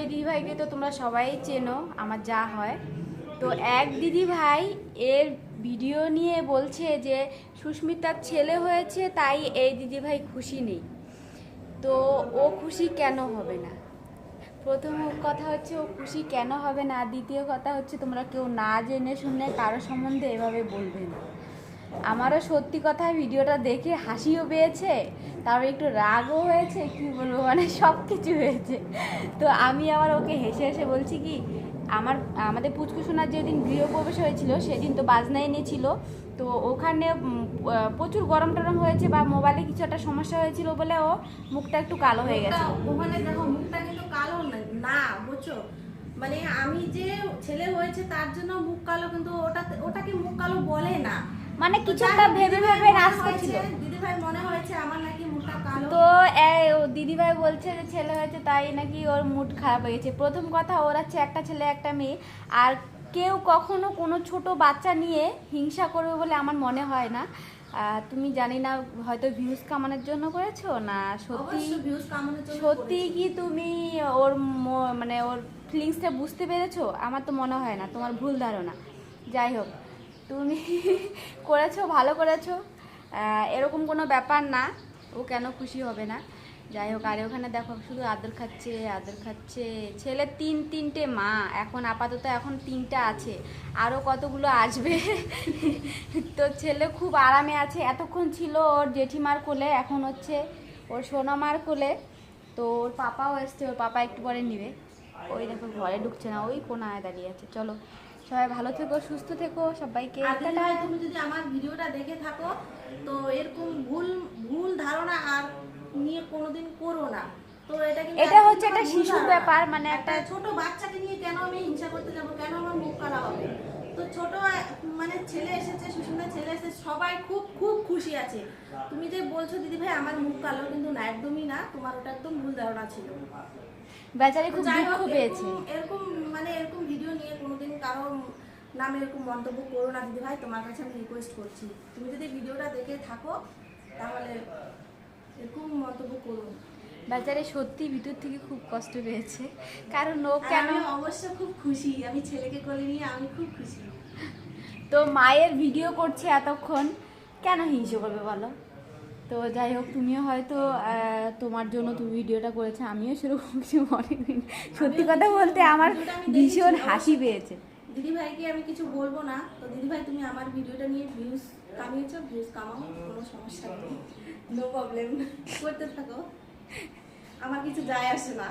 এই দিদিভাইকে তো তোমরা সবাই চেনো, আমার যা হয়। তো এক দিদিভাই এর ভিডিও নিয়ে বলছে যে সুস্মিতার ছেলে হয়েছে তাই এই দিদিভাই খুশি নেই। তো ও খুশি কেন হবে না? প্রথম কথা হচ্ছে ও খুশি কেন হবে না, দ্বিতীয় কথা হচ্ছে তোমরা কেউ না জেনে শুনে কারো সম্বন্ধে এভাবে বলবে না। আমারও সত্যি কথা ভিডিওটা দেখে হাসিও পেয়েছে, তারপর একটু রাগও হয়েছে, কি বলবো মানে সব কিছু হয়েছে। তো আমি আবার ওকে হেসে হেসে বলছি কি, আমাদের পুচকুসোনার যেদিন গৃহপ্রবেশ হয়েছিল সেদিন তো বাজনা এনেছিল, তো ওখানে প্রচুর গরম টরম হয়েছে বা মোবাইলে কিছু একটা সমস্যা হয়েছিল বলে ও মুখটা একটু কালো হয়ে গেছে। ওখানে দেখো মুখটা কিন্তু কালো না বুঝছো, মানে আমি যে ছেলে হয়েছে তার জন্য মুখ কালো, কিন্তু ওটাকে মুখ কালো বলে না, মানে কিছু একটা ভেবে ভেবে নাচ করছিল। দিদিভাই মনে হয়েছে আমার নাকি মুখটা কালো। তো দিদিভাই বলছে যে ছেলে হয়েছে তাই নাকি ওর মুড খারাপ হয়ে গেছে। প্রথম কথা ওর আছে একটা ছেলে একটা মেয়ে, আর কেউ কখনো কোনো ছোট বাচ্চা নিয়ে হিংসা করবে বলে আমার মনে হয় না। তুমি জানি না হয়তো ভিউজ কামানোর জন্য করেছো না সত্যি ভিউজ কামানোর জন্য সত্যি কি তুমি ওর মানে ওর ফিলিংসটা বুঝতে পেরেছো? আমার তো মনে হয় না, তোমার ভুল ধারণা। যাই হোক, তুমি করেছো, ভালো করেছো, এরকম কোনো ব্যাপার না, ও কেন খুশি হবে না। যাই হোক, আর ওখানে দেখো শুধু আদর খাচ্ছে আদর খাচ্ছে। ছেলে তিনটে মা, এখন আপাতত এখন 3টা আছে, আরও কতগুলো আসবে। তো ছেলে খুব আরামে আছে, এতক্ষণ ছিল ওর জেঠিমার কোলে, এখন হচ্ছে ওর সোনামার কোলে। তো ওর পাপাও এসছে, ওর পাপা একটু পরে নিবে। ওই দেখো ঘরে ঢুকছে না, ওই কোনায় দাঁড়িয়ে আছে। চলো সবাই ভালো থেকো, সুস্থ থেকো, সবাইকে টাটা। তুমি যদি আমার ভিডিওটা দেখে থাকো তো এরকম ভুল ভুল ধারণা আর নিয়ে কোনোদিন করো না। তো এটা হচ্ছে একটা শিশুর ব্যাপার, মানে একটা ছোট বাচ্চাকে নিয়ে কেন আমি হিংসা করতে যাব, কেন আমার মুখ কালা হবে? তো ছোট মানে ছেলে এসেছে, সুস্মিতার ছেলে এসেছে, সবাই খুব খুব খুশি আছে। তুমি যে বলছো দিদি ভাই আমার মুখ কালো, কিন্তু না, একদমই না, তোমার ওটা একদম ভুল ধারণা ছিল। বেচারি খুব দুঃখ পেয়েছে। এরকম মানে এরকম ভিডিও নিয়ে কোনোদিন কারো নামে এরকম মন্তব্য করো না দিদি ভাই, তোমার কাছে আমি রিকোয়েস্ট করছি। তুমি যদি ভিডিওটা দেখে থাকো তাহলে এরকম মন্তব্য করো। বেচারি সত্যি ভিতর থেকে খুব কষ্ট পেয়েছে, কারণ ও কেন অবশ্য খুব খুশি, আমি ছেলেকে কোলে নিয়ে আমি খুব খুশি। তো মায়ের ভিডিও করছে এতক্ষণ, কেন হিংসে করবে বলো? তো যাই হোক, তুমিও হয়তো তোমার জন্য তুমি ভিডিওটা করেছে, আমিও সেরকম কিছু মনে করি। সত্যি কথা বলতে আমার ভীষণ হাসি পেয়েছে। দিদি ভাইকে আমি কিছু বলবো না, তো দিদি ভাই তুমি আমার ভিডিওটা নিয়ে ভিউজ কামিয়েছো, ভিউজ কামাও, কোনো সমস্যা নেই, নো প্রবলেম, করতে থাকো, আমার কিছু যায় আসে না।